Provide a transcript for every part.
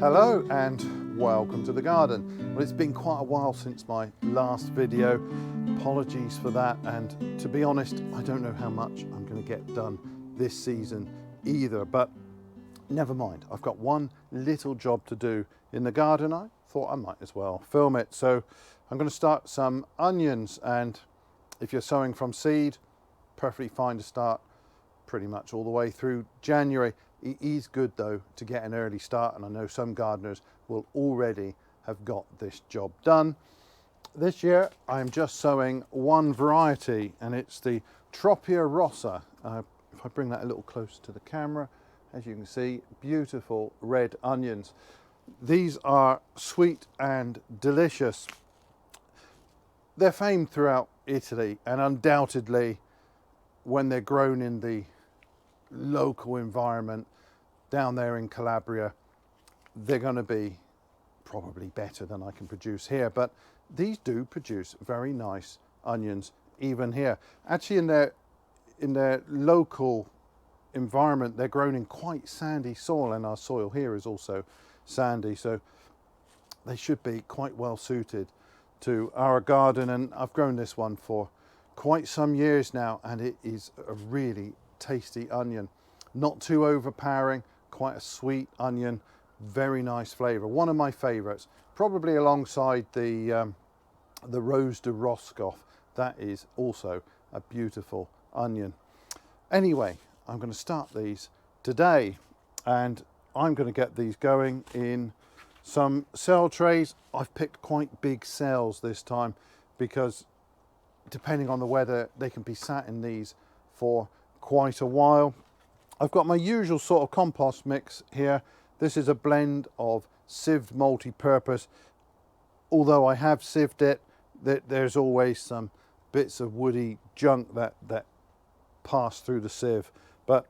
Hello and welcome to the garden. Well, it's been quite a while since my last video. Apologies for that, and to be honest, I don't know how much I'm going to get done this season either, but never mind. I've got one little job to do in the garden. I thought I might as well film it. So I'm going to start some onions, and if you're sowing from seed, perfectly fine to start pretty much all the way through January. It is good though to get an early start, and I know some gardeners will already have got this job done. This year I'm just sowing one variety, and it's the Tropea rossa. If I bring that a little closer to the camera, as you can see, beautiful red onions. These are sweet and delicious. They're famed throughout Italy, and undoubtedly when they're grown in the local environment down there in Calabria, they're going to be probably better than I can produce here, but these do produce very nice onions even here. Actually, in their local environment, they're grown in quite sandy soil, and our soil here is also sandy, so they should be quite well suited to our garden. And I've grown this one for quite some years now, and it is a really tasty onion. Not too overpowering, quite a sweet onion, very nice flavour. One of my favourites, probably alongside the Rose de Roscoff. That is also a beautiful onion. Anyway, I'm going to start these today, and I'm going to get these going in some cell trays. I've picked quite big cells this time because depending on the weather, they can be sat in these for quite a while. I've got my usual sort of compost mix here. This is a blend of sieved multi-purpose. Although I have sieved it, there's always some bits of woody junk that pass through the sieve. But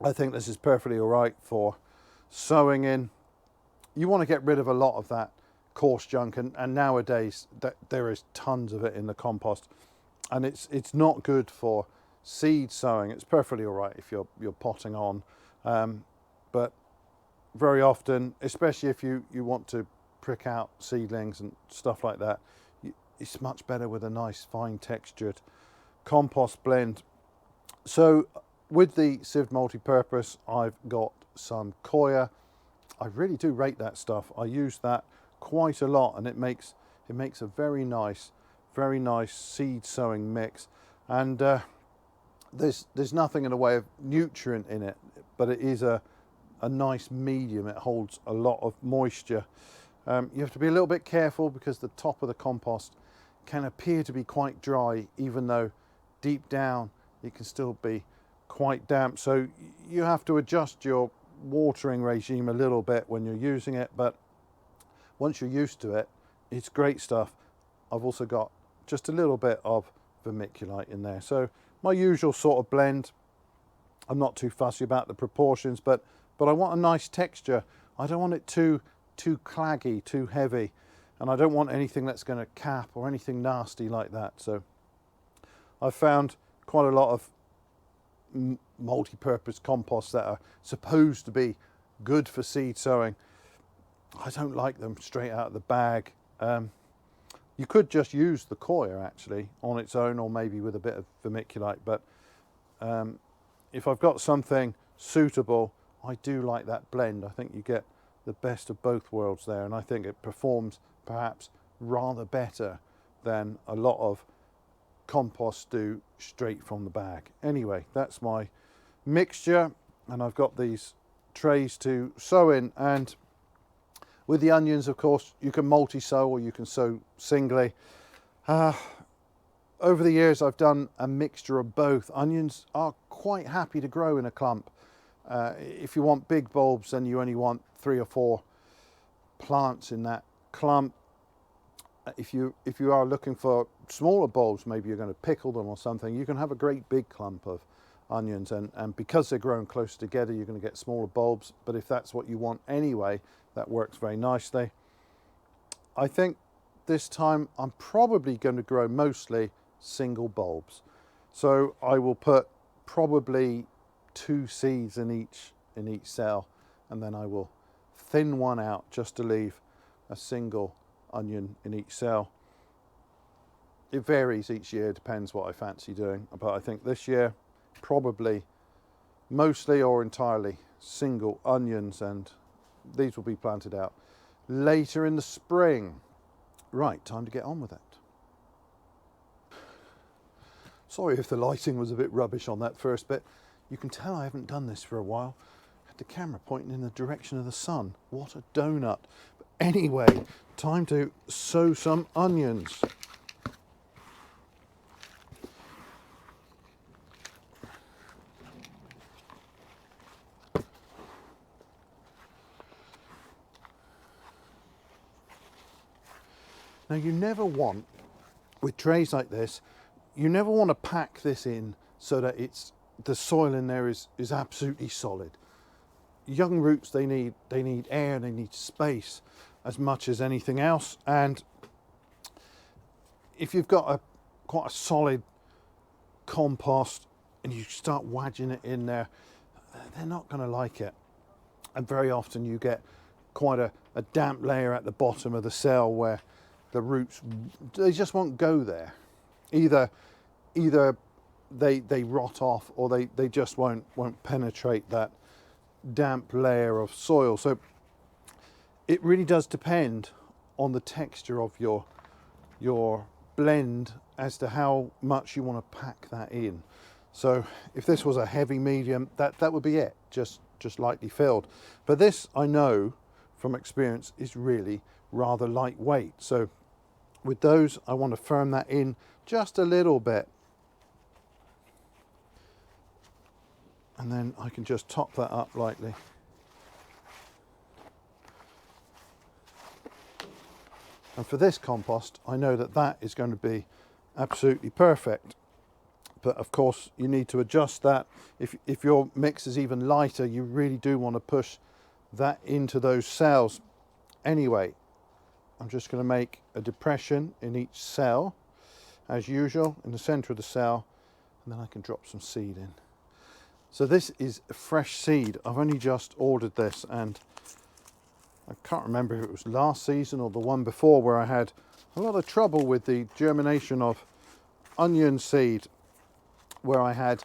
I think this is perfectly all right for sowing in. You want to get rid of a lot of that coarse junk, and nowadays there is tons of it in the compost, and it's not good for seed sowing. It's perfectly all right if you're potting on, but very often, especially if you want to prick out seedlings and stuff like that, it's much better with a nice fine textured compost blend. So with the sieved multi-purpose, I've got some coir. I really do rate that stuff. I use that quite a lot, and it makes a very nice seed sowing mix. And there's nothing in the way of nutrient in it, but it is a nice medium. It holds a lot of moisture. You have to be a little bit careful because the top of the compost can appear to be quite dry, even though deep down it can still be quite damp. So you have to adjust your watering regime a little bit when you're using it, but once you're used to it, it's great stuff. I've also got just a little bit of vermiculite in there. So my usual sort of blend. I'm not too fussy about the proportions, but I want a nice texture. I don't want it too claggy, too heavy, and I don't want anything that's going to cap or anything nasty like that. So I've found quite a lot of multi-purpose composts that are supposed to be good for seed sowing. I don't like them straight out of the bag. You could just use the coir actually on its own, or maybe with a bit of vermiculite, but if I've got something suitable, I do like that blend. I think you get the best of both worlds there, and I think it performs perhaps rather better than a lot of compost do straight from the bag. Anyway, that's my mixture, and I've got these trays to sow in. And with the onions, of course, you can multi-sow or you can sow singly. Over the years, I've done a mixture of both. Onions are quite happy to grow in a clump. If you want big bulbs, then you only want 3 or 4 plants in that clump. If you are looking for smaller bulbs, maybe you're going to pickle them or something, you can have a great big clump of onions, and because they're grown close together, you're going to get smaller bulbs. But if that's what you want anyway, that works very nicely. I think this time I'm probably going to grow mostly single bulbs, so I will put probably 2 seeds in each cell, and then I will thin one out just to leave a single onion in each cell. It varies each year, depends what I fancy doing, but I think this year probably mostly or entirely single onions, and these will be planted out later in the spring. Right, time to get on with it. Sorry if the lighting was a bit rubbish on that first bit. You can tell I haven't done this for a while. I had the camera pointing in the direction of the sun. What a donut. But anyway, time to sow some onions. Now you never want, with trays like this, you never want to pack this in so that the soil in there is absolutely solid. Young roots, they need air, they need space as much as anything else. And if you've got quite a solid compost and you start wedging it in there, they're not going to like it. And very often you get quite a damp layer at the bottom of the cell where the roots, they just won't go there. Either they rot off, or they just won't penetrate that damp layer of soil. So it really does depend on the texture of your blend as to how much you want to pack that in. So if this was a heavy medium, that would be it, just lightly filled. But this, I know from experience, is really rather lightweight. So with those, I want to firm that in just a little bit. And then I can just top that up lightly. And for this compost, I know that is going to be absolutely perfect. But of course, you need to adjust that. If your mix is even lighter, you really do want to push that into those cells. Anyway, I'm just going to make a depression in each cell, as usual, in the center of the cell, and then I can drop some seed in. So this is a fresh seed. I've only just ordered this, and I can't remember if it was last season or the one before where I had a lot of trouble with the germination of onion seed, where I had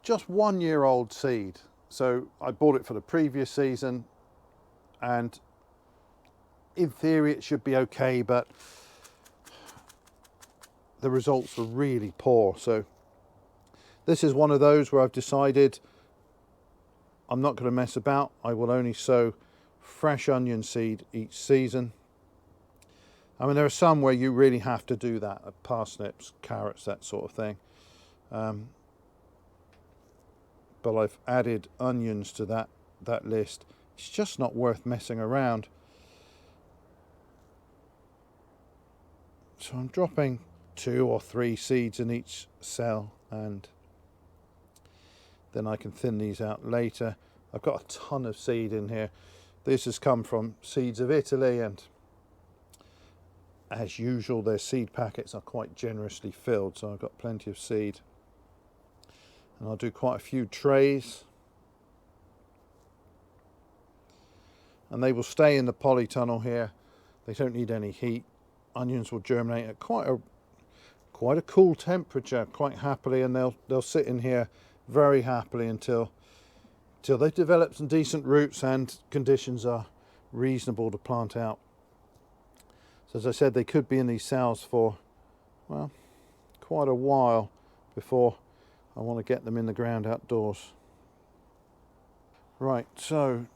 just 1 year old seed. So I bought it for the previous season, and in theory it should be okay, but the results were really poor. So this is one of those where I've decided I'm not going to mess about. I will only sow fresh onion seed each season. I mean, there are some where you really have to do that, parsnips, carrots, that sort of thing. But I've added onions to that list. It's just not worth messing around. So I'm dropping 2 or 3 seeds in each cell, and then I can thin these out later. I've got a ton of seed in here. This has come from Seeds of Italy, and as usual their seed packets are quite generously filled, so I've got plenty of seed. And I'll do quite a few trays, and they will stay in the polytunnel here. They don't need any heat. Onions will germinate at quite a cool temperature quite happily, and they'll sit in here very happily until they've developed some decent roots and conditions are reasonable to plant out. So as I said, they could be in these cells for, well, quite a while before I want to get them in the ground outdoors. Right, so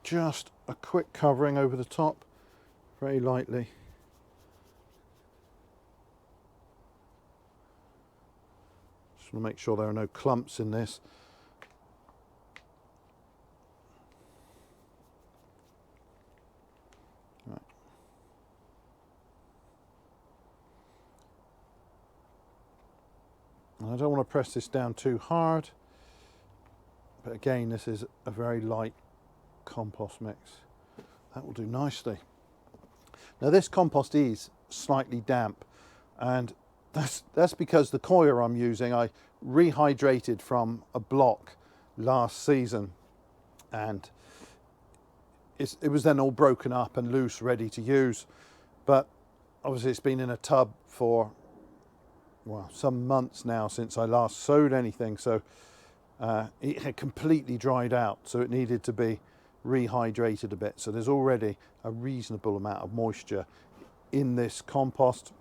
just a quick covering over the top, very lightly. Just want to make sure there are no clumps in this. Right. I don't want to press this down too hard, but again, this is a very light compost mix. That will do nicely. Now this compost is slightly damp, and that's because the coir I'm using, I rehydrated from a block last season, and it was then all broken up and loose, ready to use. But obviously it's been in a tub for, well, some months now since I last sowed anything, so it had completely dried out, so it needed to be rehydrated a bit. So there's already a reasonable amount of moisture in this compost,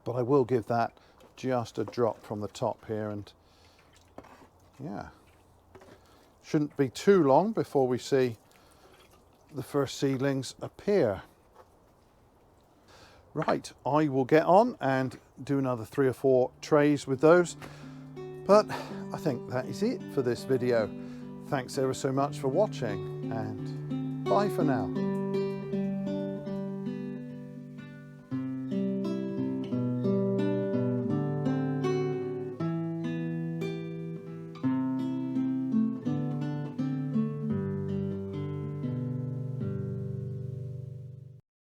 but I will give that just a drop from the top here, and yeah, shouldn't be too long before we see the first seedlings appear. Right, I will get on and do another 3 or 4 trays with those, but I think that is it for this video. Thanks ever so much for watching, and bye for now.